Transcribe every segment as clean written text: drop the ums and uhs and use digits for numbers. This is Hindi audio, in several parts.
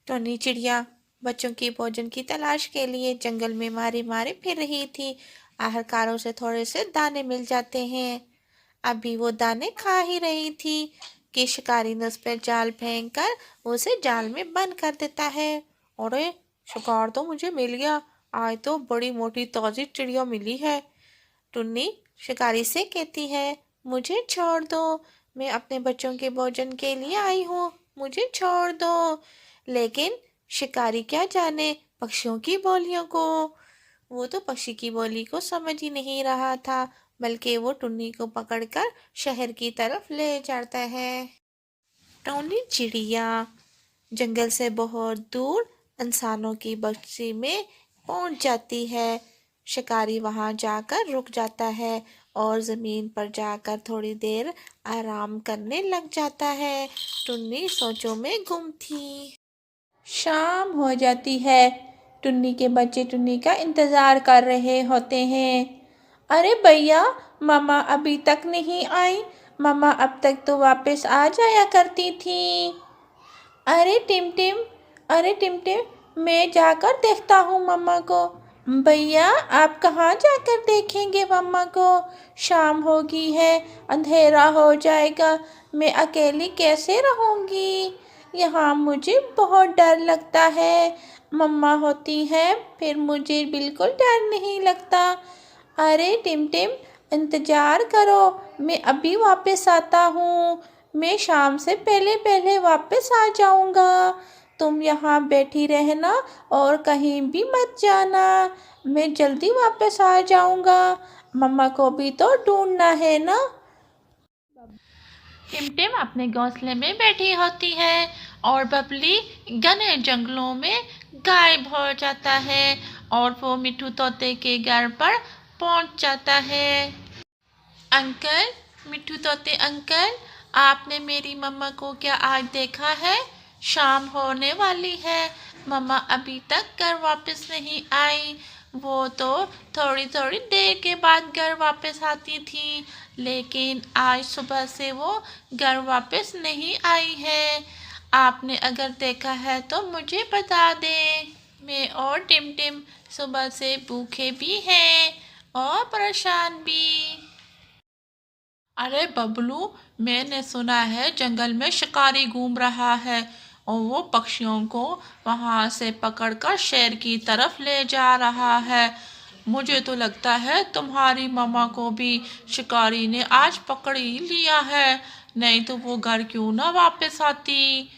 टोनी चिड़िया बच्चों की भोजन की तलाश के लिए जंगल में मारे मारे फिर रही थी। आखिरकार उसे थोड़े से दाने मिल जाते हैं। अभी वो दाने खा ही रही थी कि शिकारी ने उस पर जाल फेंक कर उसे जाल में बंद कर देता है। अरे, शिकार तो मुझे मिल गया। आज तो बड़ी मोटी ताजी चिड़िया मिली है। टुन्नी शिकारी से कहती है, मुझे छोड़ दो, मैं अपने बच्चों के भोजन के लिए आई हूँ, मुझे छोड़ दो। लेकिन शिकारी क्या जाने पक्षियों की बोलियों को। वो तो पक्षी की बोली को समझ ही नहीं रहा था, बल्कि वो टुन्नी को पकड़कर शहर की तरफ ले जाता है। टोनी चिड़िया जंगल से बहुत दूर इंसानों की बस्ती में पहुंच जाती है। शिकारी वहां जाकर रुक जाता है और जमीन पर जाकर थोड़ी देर आराम करने लग जाता है। टुन्नी सोचों में गुम थी। शाम हो जाती है। टुन्नी के बच्चे टुन्नी का इंतजार कर रहे होते हैं। अरे भैया, मामा अभी तक नहीं आई। मामा अब तक तो वापस आ जाया करती थी। अरे टिम टिम, अरे टिम टिम, मैं जाकर देखता हूँ मम्मा को। भैया, आप कहाँ जाकर देखेंगे मम्मा को? शाम हो गई है, अंधेरा हो जाएगा, मैं अकेली कैसे रहूँगी? यहाँ मुझे बहुत डर लगता है। मम्मा होती है फिर मुझे बिल्कुल डर नहीं लगता। अरे टिम टिम, इंतज़ार करो, मैं अभी वापस आता हूँ। मैं शाम से पहले पहले वापस आ जाऊँगा। तुम यहाँ बैठी रहना और कहीं भी मत जाना। मैं जल्दी वापस आ जाऊँगा। मम्मा को भी तो ढूंढना है ना। टिमटिम अपने घोंसले में बैठी होती है और बबली घने जंगलों में गायब हो जाता है और वो मिट्ठू तोते के घर पर पहुंच जाता है। अंकल, मिट्ठू तोते अंकल, आपने मेरी मम्मा को क्या आज देखा है? शाम होने वाली है, मम्मा अभी तक घर वापस नहीं आई। वो तो थोड़ी थोड़ी देर के बाद घर वापस आती थी, लेकिन आज सुबह से वो घर वापस नहीं आई है। आपने अगर देखा है तो मुझे बता दें। मैं और टिम टिम सुबह से भूखे भी हैं और परेशान भी। अरे बबलू, मैंने सुना है जंगल में शिकारी घूम रहा है और वो पक्षियों को वहां से पकड़कर शहर की तरफ ले जा रहा है। मुझे तो लगता है तुम्हारी मम्मा को भी शिकारी ने आज पकड़ ही लिया है, नहीं तो वो घर क्यों ना वापस आती।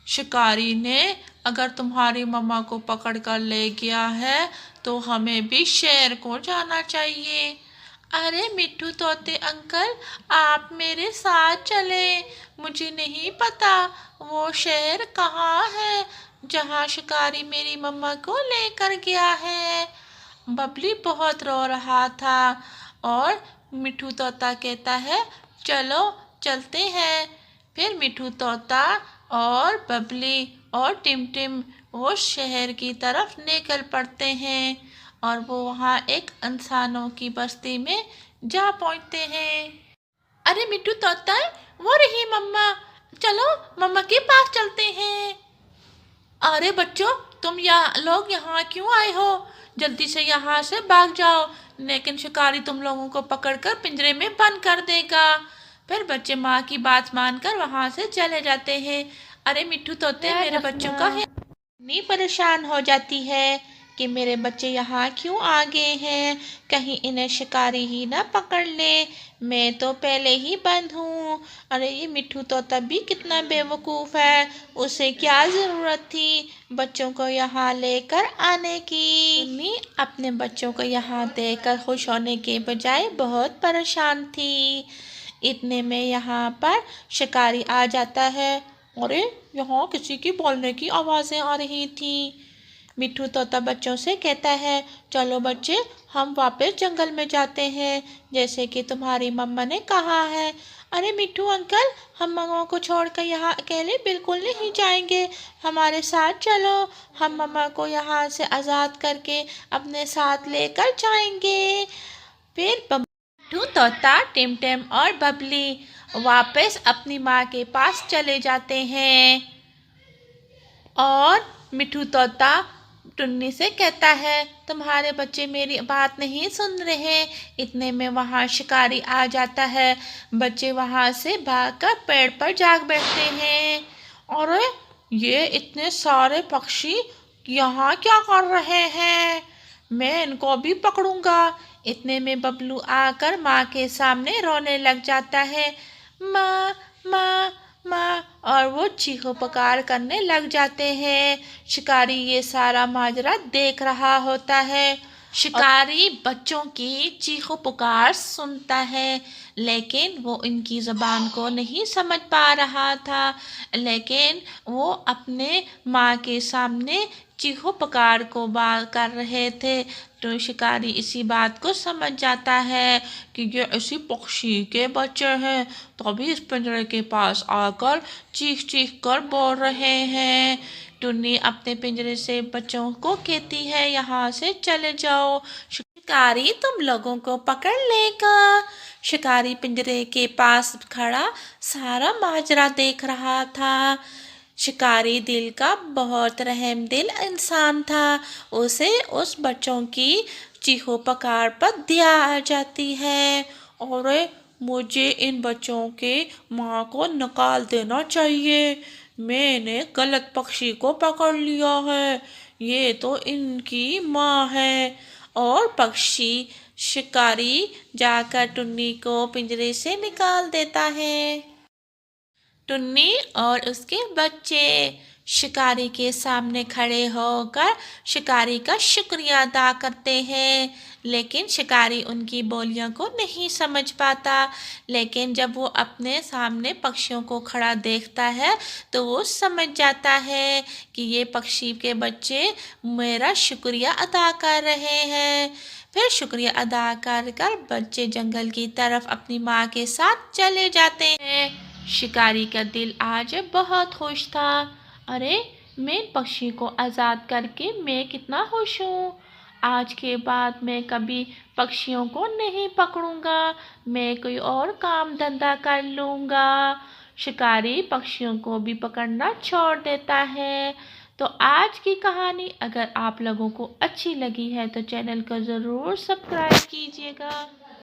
शिकारी ने अगर तुम्हारी मम्मा को पकड़ कर ले गया है तो हमें भी शहर को जाना चाहिए। अरे मिट्ठू तोते अंकल, आप मेरे साथ चले। मुझे नहीं पता वो शहर कहाँ है जहाँ शिकारी मेरी मम्मा को लेकर गया है। बबली बहुत रो रहा था और मिट्ठू तोता कहता है, चलो चलते हैं। फिर मिट्ठू तोता और बबली और टिमटिम वो शहर की तरफ निकल पड़ते हैं और वो वहाँ एक इंसानों की बस्ती में जा पहुँचते हैं। अरे मिट्ठू तोता, वो रही मम्मा, चलो मम्मा के पास चलते हैं। अरे बच्चों, तुम यहाँ क्यों आए हो? जल्दी से यहाँ से भाग जाओ, लेकिन शिकारी तुम लोगों को पकड़कर पिंजरे में बंद कर देगा। फिर बच्चे माँ की बात मानकर वहाँ से चले जाते हैं। अरे मिट्ठू तोते, मेरे बच्चों का है इतनी परेशान हो जाती है कि मेरे बच्चे यहाँ क्यों आ गए हैं, कहीं इन्हें शिकारी ही ना पकड़ ले। मैं तो पहले ही बंद हूँ। अरे ये मिट्ठू तोता भी कितना बेवकूफ़ है, उसे क्या ज़रूरत थी बच्चों को यहाँ लेकर आने की। टुन्नी अपने बच्चों को यहाँ देखकर खुश होने के बजाय बहुत परेशान थी। इतने में यहाँ पर शिकारी आ जाता है। अरे, यहाँ किसी की बोलने की आवाज़ें आ रही थी। मिट्ठू तोता बच्चों से कहता है, चलो बच्चे, हम वापस जंगल में जाते हैं जैसे कि तुम्हारी मम्मा ने कहा है। अरे मिट्ठू अंकल, हम मम्मा को छोड़कर यहाँ अकेले बिल्कुल नहीं जाएंगे, हमारे साथ चलो, हम मम्मा को यहाँ से आज़ाद करके अपने साथ लेकर जाएंगे। फिर मिट्ठू तोता टिमटिम और बबली वापस अपनी माँ के पास चले जाते हैं और मिठू तोता टुन्नी से कहता है, तुम्हारे बच्चे मेरी बात नहीं सुन रहे। इतने में वहाँ शिकारी आ जाता है। बच्चे वहाँ से भागकर पेड़ पर जाग बैठते हैं। अरे, ये इतने सारे पक्षी यहाँ क्या कर रहे हैं? मैं इनको भी पकड़ूंगा। इतने में बबलू आकर माँ के सामने रोने लग जाता है। माँ, माँ, माँ, और वो चीखो पुकार करने लग जाते हैं। शिकारी ये सारा माजरा देख रहा होता है। शिकारी बच्चों की चीखो पुकार सुनता है, लेकिन वो इनकी ज़बान को नहीं समझ पा रहा था। लेकिन वो अपने माँ के सामने चीखो पुकार को बात कर रहे थे। तो शिकारी इसी बात को समझ जाता है कि ये इसी पक्षी के बच्चे हैं, तभी इस पिंजरे के पास आकर चीख चीख कर बोल रहे हैं। टुन्नी अपने पिंजरे से बच्चों को कहती है, यहाँ से चले जाओ, शिकारी तुम लोगों को पकड़ लेगा। शिकारी पिंजरे के पास खड़ा सारा माजरा देख रहा था। शिकारी दिल का बहुत रहमदिल इंसान था। उसे उस बच्चों की चीखो पुकार पर दया आ जाती है। और मुझे इन बच्चों के माँ को निकाल देना चाहिए। मैंने गलत पक्षी को पकड़ लिया है। ये तो इनकी माँ है। और पक्षी शिकारी जाकर टुन्नी को पिंजरे से निकाल देता है। टुन्नी और उसके बच्चे शिकारी के सामने खड़े होकर शिकारी का शुक्रिया अदा करते हैं, लेकिन शिकारी उनकी बोलियों को नहीं समझ पाता। लेकिन जब वो अपने सामने पक्षियों को खड़ा देखता है तो वो समझ जाता है कि ये पक्षी के बच्चे मेरा शुक्रिया अदा कर रहे हैं। फिर शुक्रिया अदा कर बच्चे जंगल की तरफ अपनी माँ के साथ चले जाते हैं। शिकारी का दिल आज बहुत खुश था। अरे, मैं पक्षी को आज़ाद करके मैं कितना खुश हूँ। आज के बाद मैं कभी पक्षियों को नहीं पकड़ूंगा, मैं कोई और काम धंधा कर लूँगा। शिकारी पक्षियों को भी पकड़ना छोड़ देता है। तो आज की कहानी अगर आप लोगों को अच्छी लगी है तो चैनल को ज़रूर सब्सक्राइब कीजिएगा।